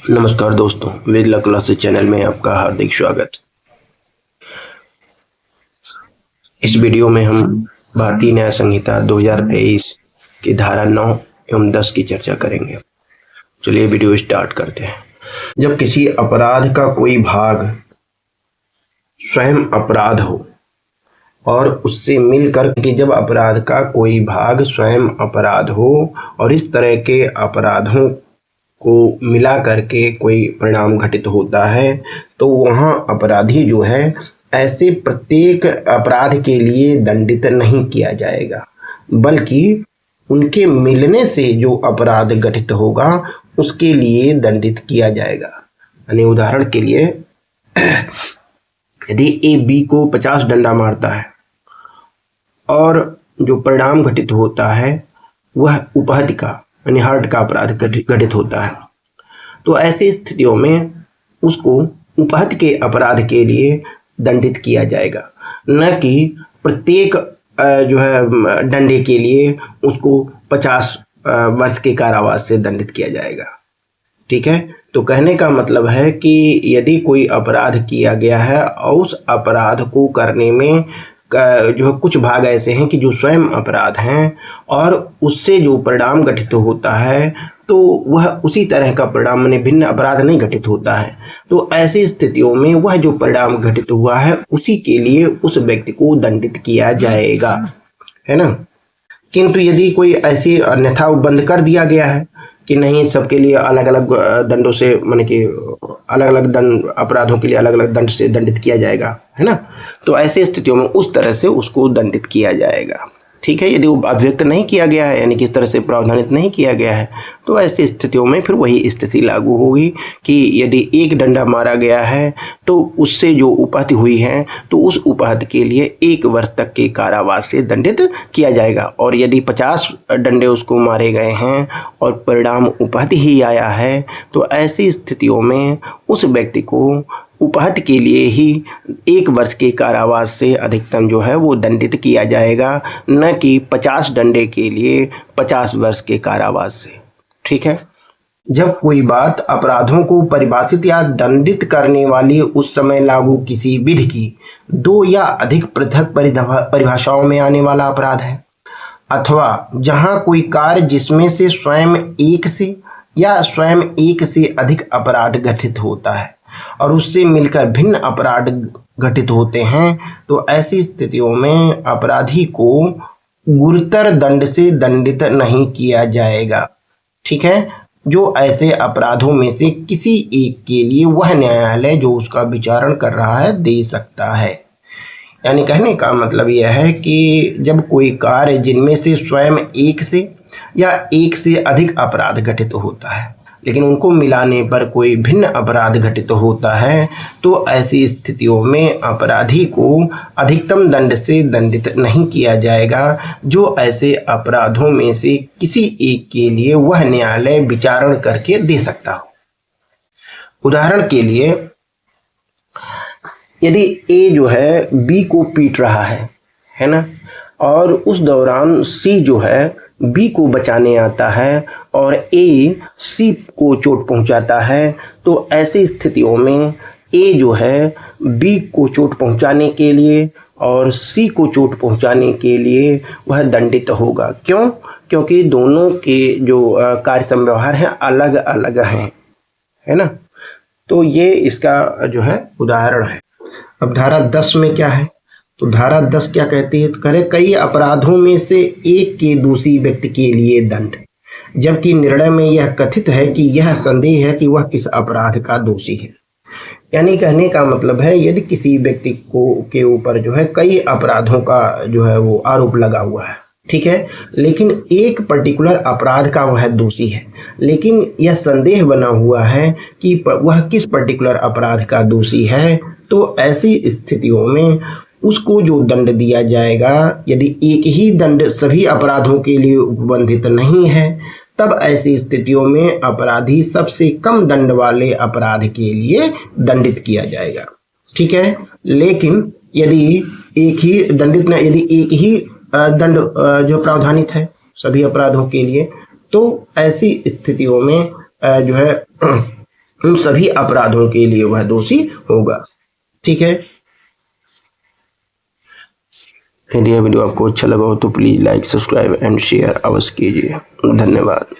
नमस्कार दोस्तों, वेद law classes channel में आपका हार्दिक स्वागत। इस वीडियो में हम भारतीय न्याय संहिता 2023 की धारा 9 एवं 10 की चर्चा करेंगे। चलिए वीडियो स्टार्ट करते हैं। जब किसी अपराध का कोई भाग स्वयं अपराध हो और उससे मिलकर के जब अपराध का कोई भाग स्वयं अपराध हो और इस तरह के अपराधों को मिला करके कोई परिणाम घटित होता है तो वहाँ अपराधी जो है ऐसे प्रत्येक अपराध के लिए दंडित नहीं किया जाएगा, बल्कि उनके मिलने से जो अपराध घटित होगा उसके लिए दंडित किया जाएगा। यानी उदाहरण के लिए यदि ए बी को 50 डंडा मारता है और जो परिणाम घटित होता है वह उपहत्या का यानी हर्ट का अपराध घटित होता है, तो ऐसी स्थितियों में उसको उपहत्या के अपराध के लिए दंडित किया जाएगा, न कि प्रत्येक जो है डंडे के लिए उसको 50 वर्ष के कारावास से दंडित किया जाएगा। ठीक है, तो कहने का मतलब है कि यदि कोई अपराध किया गया है और उस अपराध को करने में जो कुछ भाग ऐसे हैं कि जो स्वयं अपराध हैं और उससे जो परिणाम घटित होता है तो वह उसी तरह का परिणाम माने भिन्न अपराध नहीं घटित होता है, तो ऐसी स्थितियों में वह जो परिणाम घटित हुआ है उसी के लिए उस व्यक्ति को दंडित किया जाएगा, है ना। किंतु यदि कोई ऐसी अन्यथा बंद कर दिया गया है कि नहीं, सबके लिए अलग अलग दंडों से माने कि अलग अलग दंड अपराधों के लिए अलग अलग दंड से दंडित किया जाएगा, है ना, तो ऐसी स्थितियों में उस तरह से उसको दंडित किया जाएगा। ठीक है, यदि वो अभिव्यक्त नहीं किया गया है यानी किस तरह से प्रावधानित नहीं किया गया है तो ऐसी स्थितियों में फिर वही स्थिति लागू होगी कि यदि एक डंडा मारा गया है तो उससे जो उपहत्या हुई है तो उस उपहत्या के लिए 1 वर्ष तक के कारावास से दंडित किया जाएगा, और यदि 50 डंडे उसको मारे गए हैं और परिणाम उपहत्या ही आया है तो ऐसी स्थितियों में उस व्यक्ति को उपहत्या के लिए ही 1 वर्ष के कारावास से अधिकतम जो है वो दंडित किया जाएगा, न कि 50 डंडे के लिए 50 वर्ष के कारावास से। ठीक है, जब कोई बात अपराधों को परिभाषित या दंडित करने वाली उस समय लागू किसी विधि की 2 या अधिक पृथक परिभाषाओं में आने वाला अपराध है, अथवा जहां कोई कार्य जिसमें से स्वयं एक से या स्वयं एक से अधिक अपराध घटित होता है और उससे मिलकर भिन्न अपराध घटित होते हैं, तो ऐसी स्थितियों में अपराधी को गुरुतर दंड से दंडित नहीं किया जाएगा। ठीक है, जो ऐसे अपराधों में से किसी एक के लिए वह न्यायालय जो उसका विचारण कर रहा है दे सकता है। यानी कहने का मतलब यह है कि जब कोई कार्य जिनमें से स्वयं एक से या एक से अधिक अपराध घटित होता है लेकिन उनको मिलाने पर कोई भिन्न अपराध घटित होता है तो ऐसी स्थितियों में अपराधी को अधिकतम दंड से दंडित नहीं किया जाएगा, जो ऐसे अपराधों में से किसी एक के लिए वह न्यायालय विचारण करके दे सकता हो। उदाहरण के लिए यदि ए जो है बी को पीट रहा है ना, और उस दौरान सी जो है बी को बचाने आता है और ए सी को चोट पहुंचाता है, तो ऐसी स्थितियों में ए जो है बी को चोट पहुंचाने के लिए और सी को चोट पहुंचाने के लिए वह दंडित होगा। क्यों? क्योंकि दोनों के जो कार्य संव्यवहार हैं अलग अलग हैं, है ना। तो ये इसका जो है उदाहरण है। अब धारा 10 में क्या है, तो धारा 10 क्या कहती है, तो करे कई अपराधों में से एक के दूसरी व्यक्ति के लिए दंड, जबकि निर्णय में यह कथित है कि यह संदेह है कि वह किस अपराध का दोषी है। यानी कहने का मतलब है यदि किसी व्यक्ति को के ऊपर जो है कई अपराधों का जो है वो आरोप लगा हुआ है, ठीक है, लेकिन एक पर्टिकुलर अपराध का वह दोषी है, लेकिन यह संदेह बना हुआ है कि वह किस पर्टिकुलर अपराध का दोषी है, तो ऐसी स्थितियों में उसको जो दंड दिया जाएगा, यदि एक ही दंड सभी अपराधों के लिए उपबंधित नहीं है, तब ऐसी स्थितियों में अपराधी सबसे कम दंड वाले अपराध के लिए दंडित किया जाएगा। ठीक है, लेकिन यदि एक ही दंडित न यदि एक ही दंड जो प्रावधानित है सभी अपराधों के लिए, तो ऐसी स्थितियों में जो है उन सभी अपराधों के लिए वह दोषी होगा। ठीक है, यदि यह वीडियो आपको अच्छा लगा हो तो please like, subscribe and share अवश्य कीजिए। धन्यवाद।